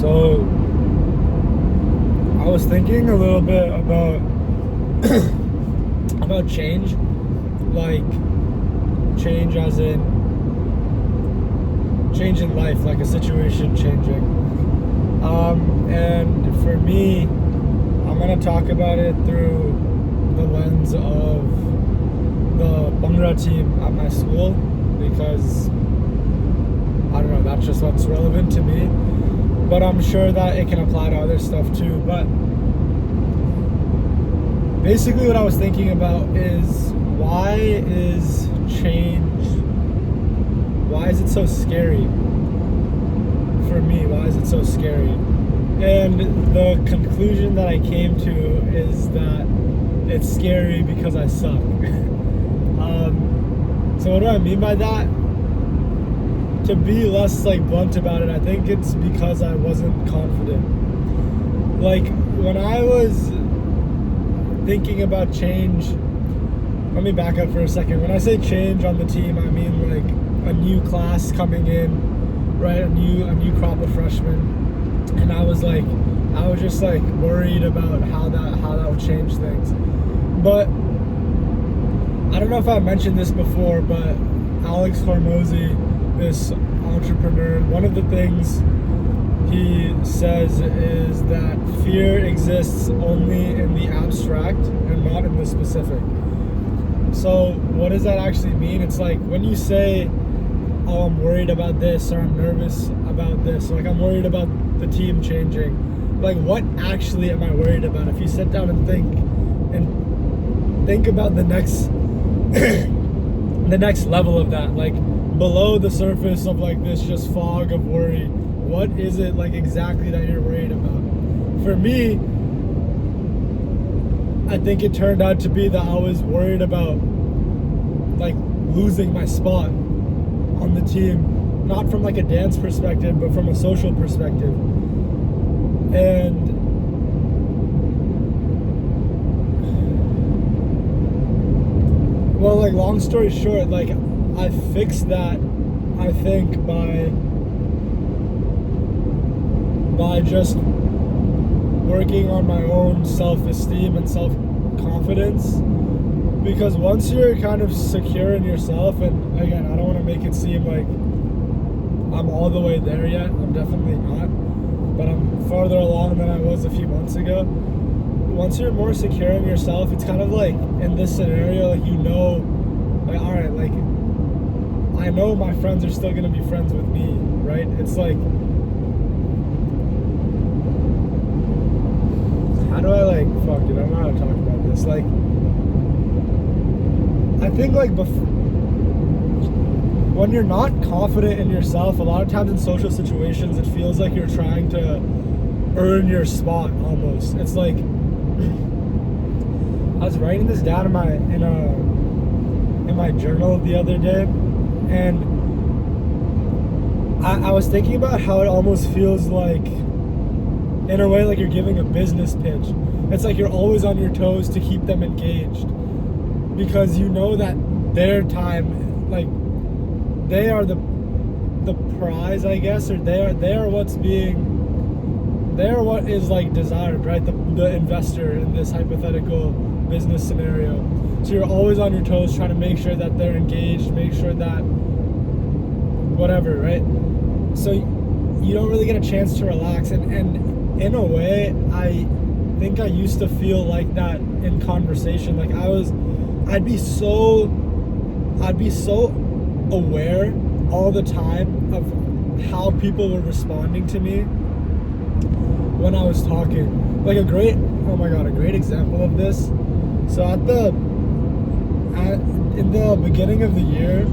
So I was thinking a little bit about about change, like change as in change in life, like a situation changing. And for me, I'm gonna talk about it through the lens of the Bhangra team at my school, because I don't know, that's just what's relevant to me. But I'm sure that it can apply to other stuff too. But basically what I was thinking about is, why is change, why is it so scary? For me, why is it so scary? And the conclusion that I came to is that it's scary because I suck. So what do I mean by that? To be less blunt about it, I think it's because I wasn't confident. Like, when I was thinking about change, let me back up for a second. When I say change on the team, I mean like a new class coming in, right? A new crop of freshmen. And I was just worried about how that would change things. But I don't know if I mentioned this before, but Alex Hormozy, this entrepreneur, one of the things he says is that fear exists only in the abstract and not in the specific. So what does that actually mean? It's like when you say, oh, I'm worried about this, or I'm nervous about this, like I'm worried about the team changing, like what actually am I worried about? If you sit down and think about the next the next level of that, like below the surface of this just fog of worry, what is it exactly that you're worried about? For me, I think it turned out to be that I was worried about losing my spot on the team, not from a dance perspective, but from a social perspective. And well, long story short, I fixed that, I think, by just working on my own self-esteem and self-confidence. Because once you're kind of secure in yourself, and again, I don't want to make it seem like I'm all the way there yet, I'm definitely not, but I'm farther along than I was a few months ago. Once you're more secure in yourself, it's kind of in this scenario, all right, I know my friends are still going to be friends with me, right? It's how do I fuck, dude, I don't know how to talk about this. I think when you're not confident in yourself, a lot of times in social situations, it feels like you're trying to earn your spot almost. It's I was writing this down in my journal the other day, and I was thinking about how it almost feels in a way you're giving a business pitch. It's you're always on your toes to keep them engaged, because you know that their time, they are the prize, I guess, or they are what is desired, right? The investor in this hypothetical business scenario. So you're always on your toes trying to make sure that they're engaged, make sure that whatever, right? So you don't really get a chance to relax, and in a way, I think I used to feel like that in conversation. I'd be so aware all the time of how people were responding to me when I was talking. A great example of this. So in the beginning of the year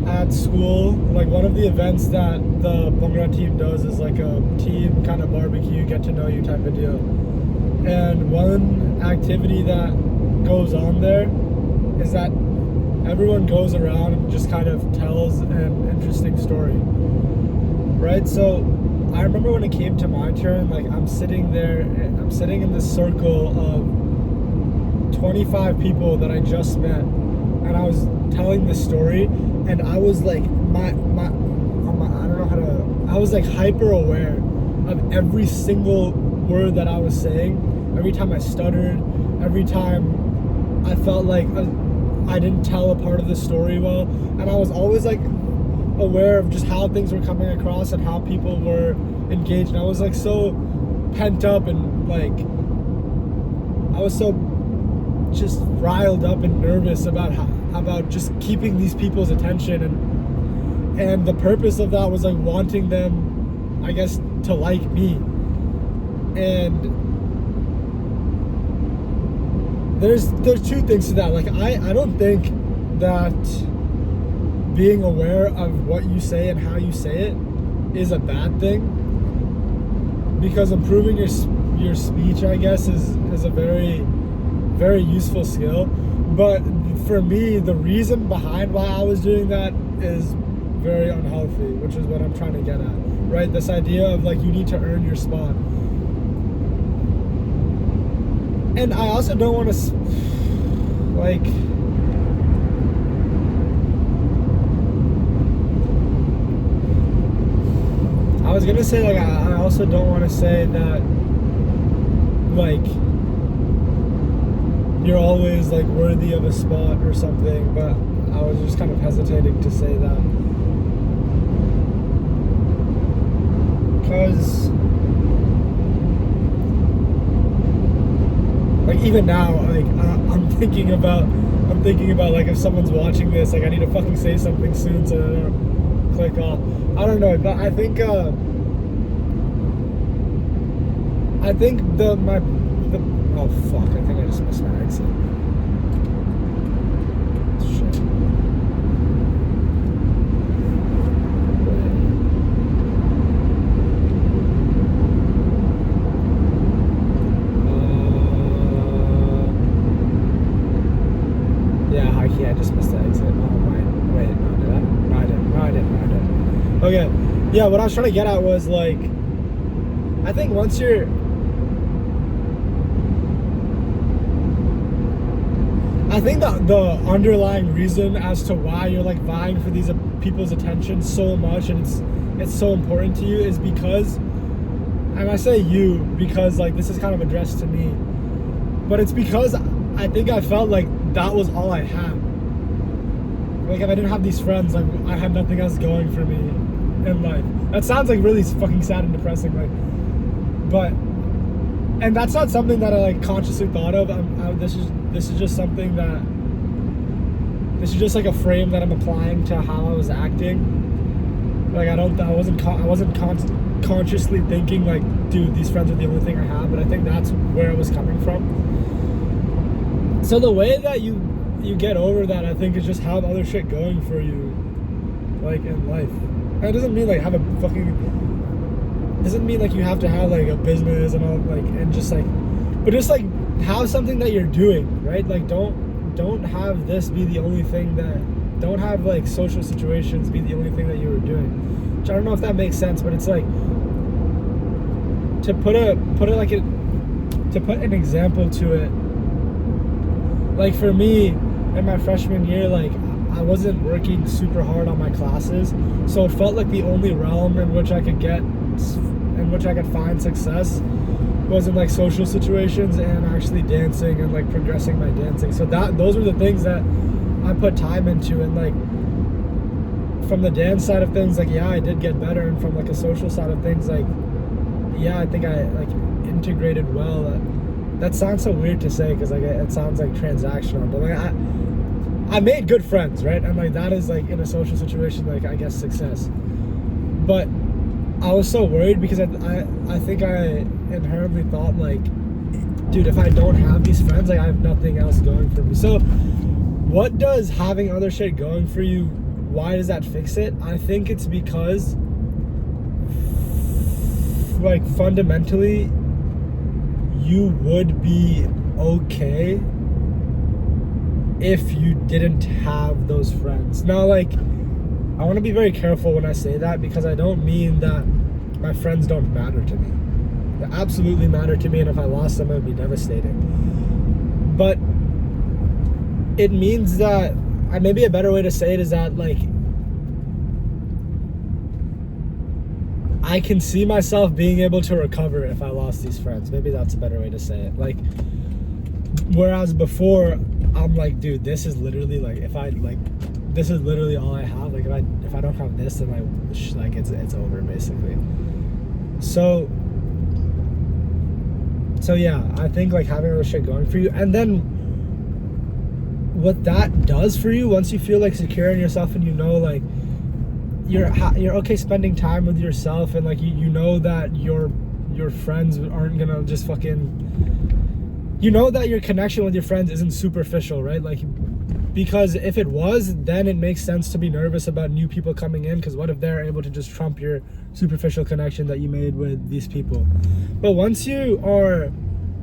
at school, one of the events that the Bhangra team does is a team kind of barbecue, get to know you type of deal. And one activity that goes on there is that everyone goes around and just kind of tells an interesting story, right? So I remember when it came to my turn, I'm sitting in this circle of 25 people that I just met, and I was telling this story, and I was I don't know how to, I was hyper aware of every single word that I was saying, every time I stuttered, every time I felt like I didn't tell a part of the story well, and I was always like aware of just how things were coming across and how people were engaged, and I was like so pent up and like I was so just riled up and nervous about just keeping these people's attention, and the purpose of that was like wanting them, I guess, to like me. And there's two things to that. Like I don't think that being aware of what you say and how you say it is a bad thing, because improving your speech, I guess, is a very, very useful skill. But for me, the reason behind why I was doing that is very unhealthy, which is what I'm trying to get at, right? This idea of like you need to earn your spot. And I also don't want to like I was gonna say, like, I also don't want to say that, like, you're always, like, worthy of a spot or something, but I was just kind of hesitating to say that. Because, like, even now, like, I'm thinking about, like, if someone's watching this, like, I need to fucking say something soon so I don't click off. I don't know, but I think the oh fuck, I think I just missed my exit. Shit. Yeah, Hikey, I just missed the exit. Oh my, wait, no, did I? No, I didn't. Okay, yeah, what I was trying to get at was, like, I think once you're, I think the underlying reason as to why you're like vying for these people's attention so much, and it's so important to you, is because, and I say you because like this is kind of addressed to me, but it's because I think I felt like that was all I had. Like if I didn't have these friends, like I had nothing else going for me in life. That sounds like really fucking sad and depressing, like, but, and that's not something that I like consciously thought of. This is just something that, this is just like a frame that I'm applying to how I was acting. Like I wasn't consciously thinking like, dude, these friends are the only thing I have, but I think that's where it was coming from. So the way that you get over that, I think, is just have other shit going for you, like in life. And it doesn't mean like have a fucking, doesn't mean like you have to have like a business and all, like, and just like, but just like have something that you're doing, right? Like don't have this be the only thing that, don't have like social situations be the only thing that you were doing. Which I don't know if that makes sense, but it's like to put an example to it. Like for me in my freshman year, like I wasn't working super hard on my classes, so it felt like the only realm in which I could find success was in like social situations and actually dancing and like progressing my dancing. So those were the things that I put time into, and like from the dance side of things, like yeah, I did get better, and from like a social side of things, like yeah, I think I like integrated well. That sounds so weird to say because like it sounds like transactional, but like I made good friends, right? And like that is like in a social situation, like I guess success. But I was so worried because I think I inherently thought like, dude, if I don't have these friends, like I have nothing else going for me. So what does having other shit going for you, why does that fix it? I think it's because like fundamentally you would be okay if you didn't have those friends. Now, like, I want to be very careful when I say that, because I don't mean that my friends don't matter to me. They absolutely matter to me, and if I lost them, it would be devastating. But it means that, maybe a better way to say it is that, like, I can see myself being able to recover if I lost these friends. Maybe that's a better way to say it. Like, whereas before, I'm like, dude, this is literally like, this is literally all I have. Like, if I don't have this, then like it's over basically. So yeah, I think like having all this shit going for you, and then what that does for you once you feel like secure in yourself, and you know like you're okay spending time with yourself, and like you know that your friends aren't gonna just fucking, you know that your connection with your friends isn't superficial, right? Like, because if it was, then it makes sense to be nervous about new people coming in, because what if they're able to just trump your superficial connection that you made with these people? But once you are,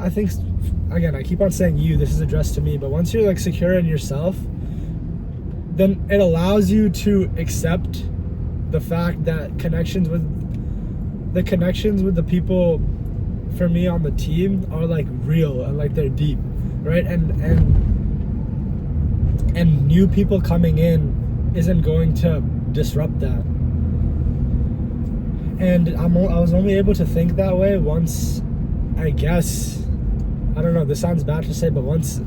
I think, again, I keep on saying you, this is addressed to me, but once you're like secure in yourself, then it allows you to accept the fact that connections with the people, for me, on the team are like real and like they're deep, right? And new people coming in isn't going to disrupt that. And I was only able to think that way once, I guess, I don't know, this sounds bad to say, but once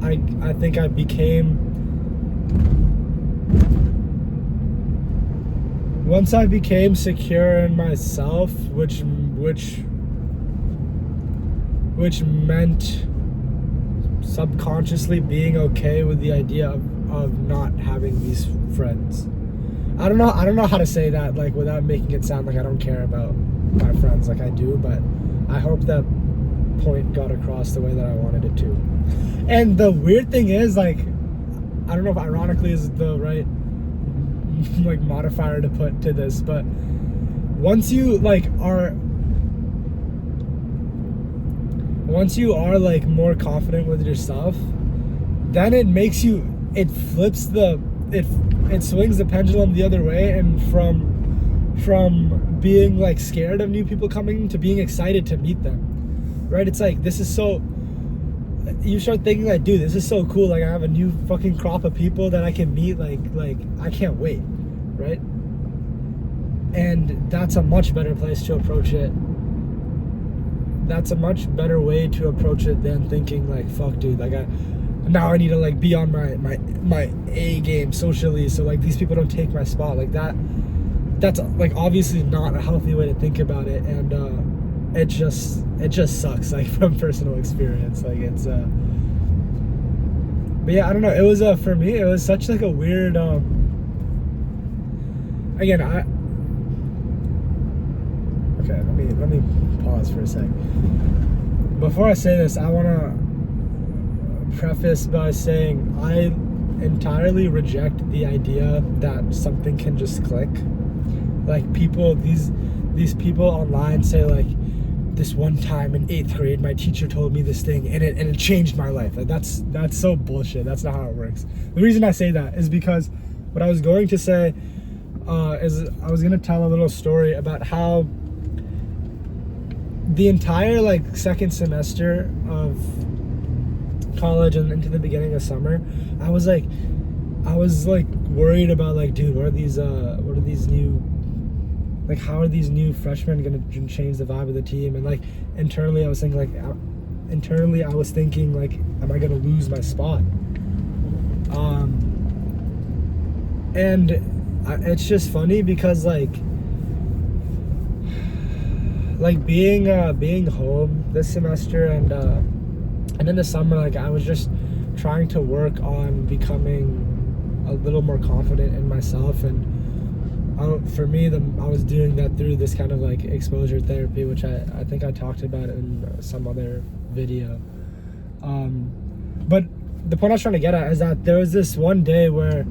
I think I became secure in myself, which meant subconsciously being okay with the idea of not having these friends. I don't know how to say that, like, without making it sound like I don't care about my friends. Like, I do, but I hope that point got across the way that I wanted it to. And the weird thing is, like, I don't know if ironically is the right like modifier to put to this, but once you are like more confident with yourself, then it swings the pendulum the other way, and from being like scared of new people coming to being excited to meet them, right? It's like, this is so, you start thinking like, dude, this is so cool, like I have a new fucking crop of people that I can meet, like I can't wait, right? And that's a much better place to approach it. That's a much better way to approach it than thinking like, fuck, dude, like now I need to like be on my A game socially, so like these people don't take my spot. Like that's like obviously not a healthy way to think about it, and it just sucks, like, from personal experience. Like, it's but yeah, I don't know, it was for me it was such like a weird again, okay, let me pause for a sec. Before I say this, I want to preface by saying I entirely reject the idea that something can just click. Like, these people online say like, this one time in 8th grade my teacher told me this thing and it changed my life. Like, that's so bullshit. That's not how it works. The reason I say that is because what I was going to say is I was going to tell a little story about how the entire like second semester of college and into the beginning of summer, I was like worried about like, dude, what are these new, like, how are these new freshmen gonna change the vibe of the team? And like internally I was thinking like, am I gonna lose my spot? And it's just funny because like being home this semester and in the summer, like, I was just trying to work on becoming a little more confident in myself, and for me, I was doing that through this kind of like exposure therapy, which I think I talked about in some other video. But the point I was trying to get at is that there was this one day where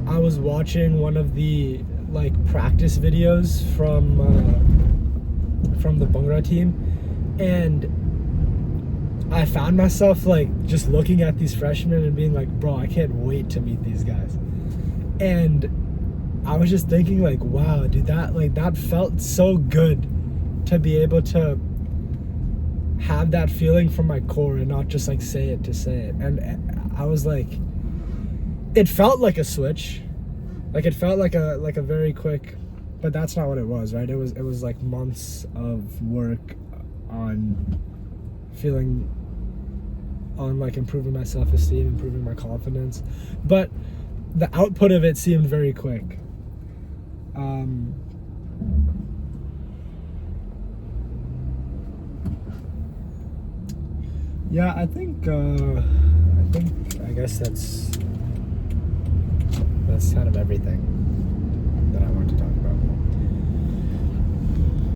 I was watching one of the like practice videos from the Bhangra team, and I found myself like just looking at these freshmen and being like, bro, I can't wait to meet these guys. And I was just thinking like, wow, dude, that felt so good to be able to have that feeling from my core and not just like say it to say it. And I was like, it felt like a switch. Like, it felt like a very quick but that's not what it was, right? It was like months of work on feeling, on like improving my self-esteem, improving my confidence, but the output of it seemed very quick. Yeah, I guess that's kind of everything.